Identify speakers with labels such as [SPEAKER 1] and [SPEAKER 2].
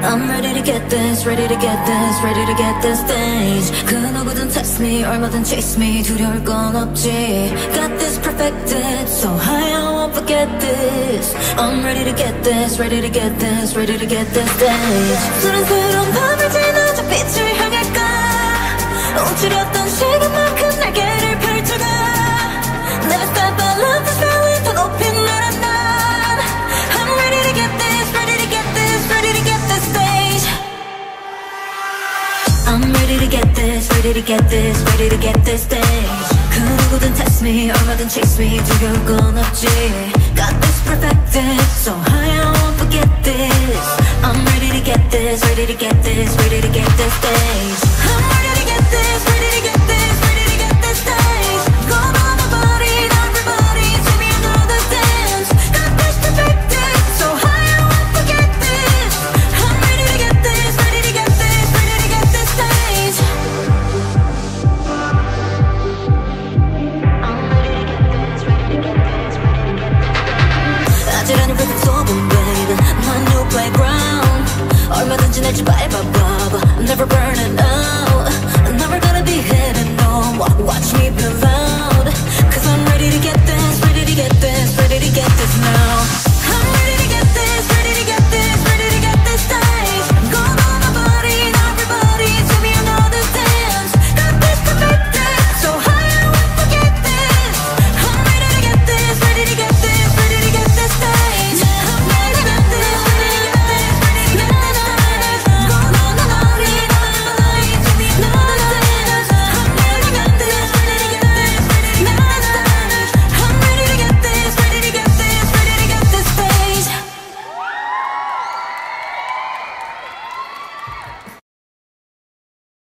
[SPEAKER 1] I'm ready to get this, ready to get this, ready to get this stage. 그 누구든 test me, 얼마든 chase me, 두려울 건 없지. Got this perfected, so high I won't forget this. I'm ready to get this, ready to get this, ready to get this stage. 푸른스러운 밤을 지나 저 빛을 향할까. 움츠렸던 시간만큼 날개를 펼쳐가. Never stop, I love this feeling 더 높이 날아 난. I'm ready to get this, ready to get this, ready to get this stage. I'm ready to get this, ready to get this, ready to get this stage. 그 누구든 test me, 얼마든 chase me, 두려울 건 없지. Got this perfected, so high I won't forget this. I'm ready to get this, ready to get this, ready to get this stage.